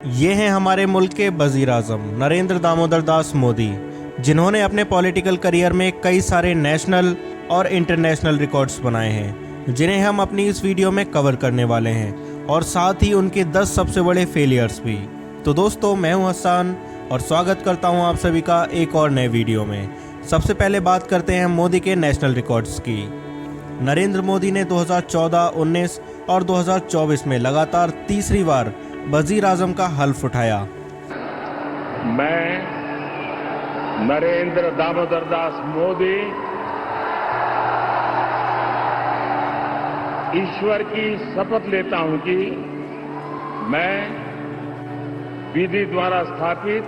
ये हैं हमारे मुल्क के वज़ीर आज़म नरेंद्र दामोदर दास मोदी, जिन्होंने अपने पॉलिटिकल करियर में कई सारे नेशनल और इंटरनेशनल रिकॉर्ड्स बनाए हैं, जिन्हें हम अपनी इस वीडियो में कवर करने वाले हैं, और साथ ही उनके 10 सबसे बड़े फेलियर्स भी। तो दोस्तों, मैं हूं हसन और स्वागत करता हूं आप सभी का एक और नए वीडियो में। सबसे पहले बात करते हैं मोदी के नेशनल रिकॉर्ड्स की। नरेंद्र मोदी ने 2014, 19 और 2024 में लगातार तीसरी बार वज़ीर आज़म का हल्फ उठाया। मैं नरेंद्र दामोदर दास मोदी ईश्वर की शपथ लेता हूं कि मैं विधि द्वारा स्थापित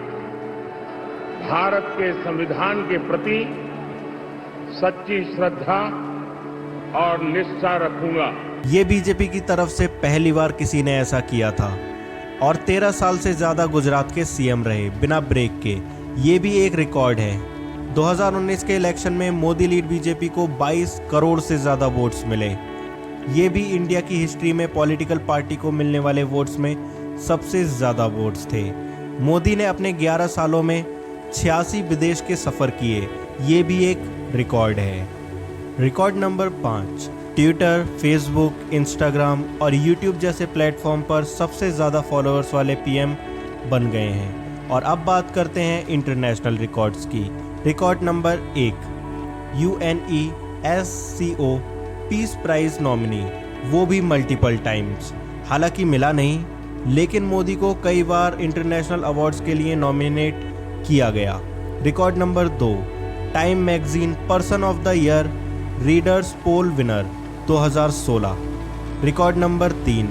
भारत के संविधान के प्रति सच्ची श्रद्धा और निष्ठा रखूंगा। ये बीजेपी की तरफ से पहली बार किसी ने ऐसा किया था और 13 साल से ज़्यादा गुजरात के सीएम रहे बिना ब्रेक के। ये भी एक रिकॉर्ड है। 2019 के इलेक्शन में मोदी लीड बीजेपी को 22 करोड़ से ज़्यादा वोट्स मिले। ये भी इंडिया की हिस्ट्री में पॉलिटिकल पार्टी को मिलने वाले वोट्स में सबसे ज़्यादा वोट्स थे। मोदी ने अपने 11 सालों में 86 विदेश के सफ़र किए। ये भी एक रिकॉर्ड है। Record number 5, Twitter, Facebook, Instagram और यूट्यूब जैसे प्लेटफॉर्म पर सबसे ज़्यादा फॉलोअर्स वाले पीएम बन गए हैं। और अब बात करते हैं इंटरनेशनल रिकॉर्ड्स की। Record number 1, UNESCO peace prize nominee, वो भी मल्टीपल टाइम्स। हालांकि मिला नहीं, लेकिन मोदी को कई बार इंटरनेशनल अवार्ड्स के लिए नॉमिनेट किया गया। Record number 2, Time magazine person of the year readers poll winner 2016। Record number 3,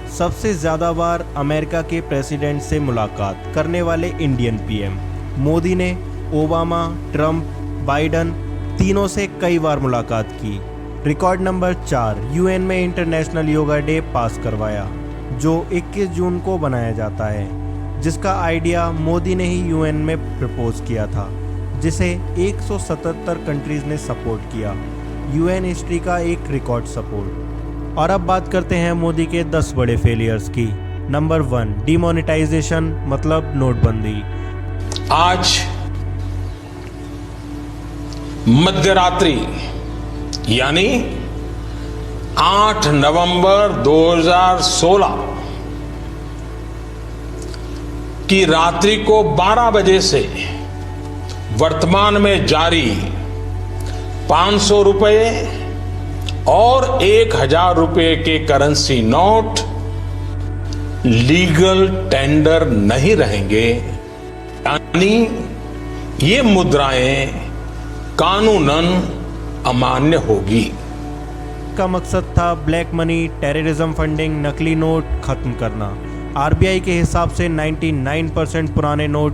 सबसे ज़्यादा बार अमेरिका के प्रेसिडेंट से मुलाकात करने वाले इंडियन पीएम। मोदी ने ओबामा, ट्रंप, बाइडन तीनों से कई बार मुलाकात की। रिकॉर्ड नंबर 4, यूएन में इंटरनेशनल योगा डे पास करवाया, जो 21 जून को बनाया जाता है, जिसका आइडिया मोदी ने ही यूएन में प्रपोज किया था, जिसे 177 कंट्रीज़ ने सपोर्ट किया। यूएन हिस्ट्री का एक रिकॉर्ड सपोर्ट। और अब बात करते हैं मोदी के 10 बड़े फेलियर्स की। नंबर 1, डिमोनेटाइजेशन मतलब नोटबंदी। आज मध्यरात्रि यानी 8 नवंबर 2016 की रात्रि को 12 बजे से वर्तमान में जारी 500 रुपए और 1000 रुपए के करेंसी नोट लीगल टेंडर नहीं रहेंगे, यानी ये मुद्राएं कानूनन अमान्य होगी। का मकसद था ब्लैक मनी, टेररिज्म फंडिंग, नकली नोट खत्म करना। आरबीआई के हिसाब से 99% पुराने नोट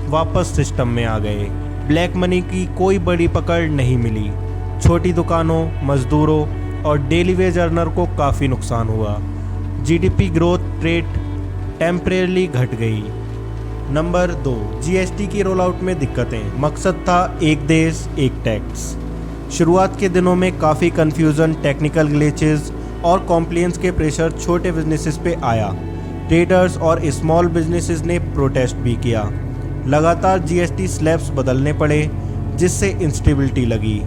वापस सिस्टम में आ गए। ब्लैक मनी की कोई बड़ी पकड़ नहीं मिली। छोटी दुकानों, मजदूरों और डेली वेज अर्नर को काफ़ी नुकसान हुआ। जीडीपी ग्रोथ रेट टेम्परेरली घट गई। नंबर 2, जीएसटी की रोल आउट में दिक्कतें। मकसद था एक देश एक टैक्स। शुरुआत के दिनों में काफ़ी कन्फ्यूज़न, टेक्निकल ग्लिचेस और कॉम्प्लेंस के प्रेशर छोटे बिजनेसेस पे आया। ट्रेडर्स और स्मॉल बिजनेसेस ने प्रोटेस्ट भी किया। लगातार जीएसटी स्लैब्स बदलने पड़े, जिससे इंस्टेबिलिटी लगी।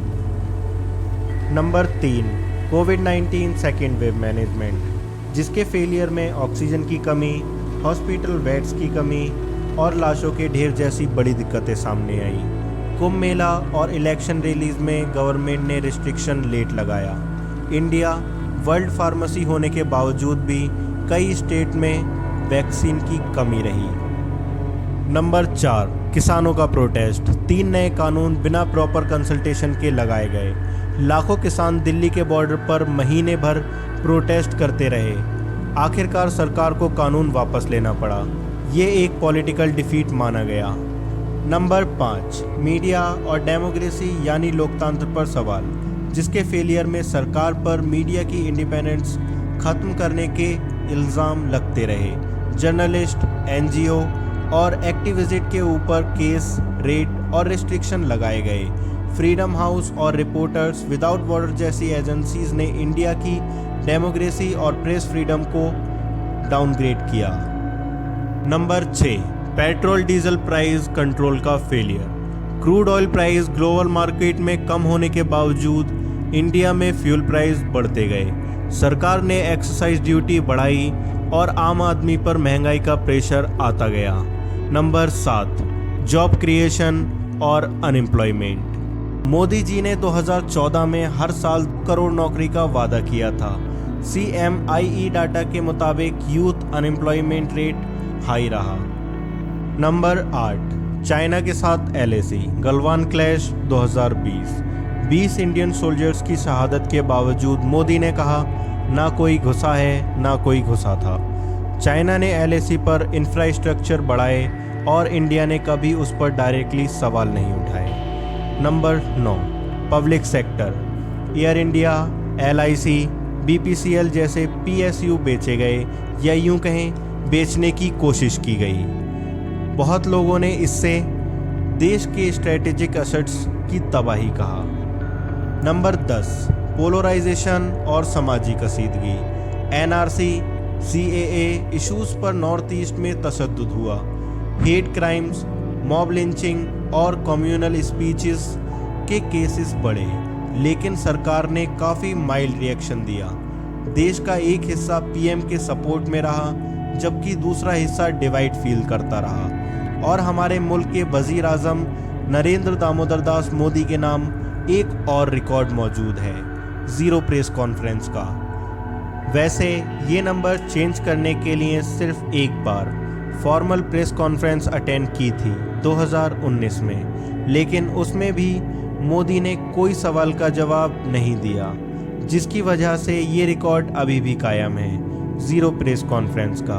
नंबर 3, कोविड-19 सेकेंड वेव मैनेजमेंट, जिसके फेलियर में ऑक्सीजन की कमी, हॉस्पिटल बेड्स की कमी और लाशों के ढेर जैसी बड़ी दिक्कतें सामने आई। कुंभ मेला और इलेक्शन रैलीज में गवर्नमेंट ने रिस्ट्रिक्शन लेट लगाया। इंडिया वर्ल्ड फार्मेसी होने के बावजूद भी कई स्टेट में वैक्सीन की कमी रही। नंबर 4, किसानों का प्रोटेस्ट। 3 नए कानून बिना प्रॉपर कंसल्टेशन के लगाए गए। लाखों किसान दिल्ली के बॉर्डर पर महीने भर प्रोटेस्ट करते रहे। आखिरकार सरकार को कानून वापस लेना पड़ा। ये एक पॉलिटिकल डिफीट माना गया। नंबर 5, मीडिया और डेमोक्रेसी यानी लोकतंत्र पर सवाल, जिसके फेलियर में सरकार पर मीडिया की इंडिपेंडेंस खत्म करने के इल्ज़ाम लगते रहे। जर्नलिस्ट, एनजीओ और एक्टिविस्ट के ऊपर केस, रेट और रिस्ट्रिक्शन लगाए गए। फ्रीडम हाउस और रिपोर्टर्स विदाउट बॉर्डर जैसी एजेंसीज ने इंडिया की डेमोक्रेसी और प्रेस फ्रीडम को डाउनग्रेड किया। Number 6, petrol diesel price control का failure. Crude oil price global market में कम होने के बावजूद इंडिया में फ्यूल प्राइस बढ़ते गए। सरकार ने एक्साइज ड्यूटी बढ़ाई और आम आदमी पर महंगाई का प्रेशर आता गया। नंबर 7, जॉब क्रिएशन और अनएम्प्लॉयमेंट। मोदी जी ने 2014 में हर साल 2 करोड़ नौकरी का वादा किया था। CMIE डाटा के मुताबिक यूथ अनएम्प्लॉयमेंट रेट हाई रहा। नंबर 8, चाइना के साथ LAC Galwan clash 2020। 20 Indian soldiers की शहादत के बावजूद मोदी ने कहा ना कोई घुसा है ना कोई घुसा था। चाइना ने LAC पर इंफ्रास्ट्रक्चर बढ़ाए और इंडिया ने कभी उस पर डायरेक्टली सवाल नहीं उठाए। Number 9, public sector. Air India, LIC, BPCL जैसे PSU बेचे गए या यूं कहें बेचने की कोशिश की गई। बहुत लोगों ने इससे देश के स्ट्रेटेजिक एसेट्स की तबाही कहा। नंबर 10, पोलराइजेशन और सामाजिक कसीदगी। NRC, CAA इश्यूज पर नॉर्थ ईस्ट में तशद्दुद हुआ। हेट क्राइम्स, मॉब लिंचिंग और कम्युनल स्पीचेस के केसेस बढ़े, लेकिन सरकार ने काफ़ी माइल्ड रिएक्शन दिया। देश का एक हिस्सा PM के सपोर्ट में रहा जबकि दूसरा हिस्सा डिवाइड फील करता रहा। और हमारे मुल्क के वज़ीर आज़म नरेंद्र दामोदर दास मोदी के नाम एक और रिकॉर्ड मौजूद है, 0 प्रेस कॉन्फ्रेंस का। वैसे ये नंबर चेंज करने के लिए सिर्फ एक बार फॉर्मल प्रेस कॉन्फ्रेंस अटेंड की थी 2019 में, लेकिन उसमें भी मोदी ने कोई सवाल का जवाब नहीं दिया, जिसकी वजह से ये रिकॉर्ड अभी भी कायम है, 0 प्रेस कॉन्फ्रेंस का।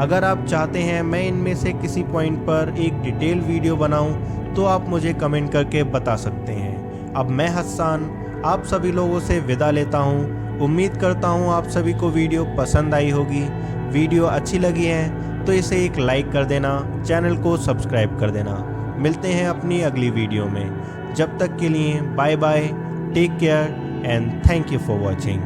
अगर आप चाहते हैं मैं इनमें से किसी पॉइंट पर एक डिटेल वीडियो बनाऊं तो आप मुझे कमेंट करके बता सकते हैं। अब मैं हस्सान आप सभी लोगों से विदा लेता हूं। उम्मीद करता हूं आप सभी को वीडियो पसंद आई होगी। वीडियो अच्छी लगी है तो इसे एक लाइक कर देना, चैनल को सब्सक्राइब कर देना। मिलते हैं अपनी अगली वीडियो में। जब तक के लिए bye bye, take care and thank you for watching.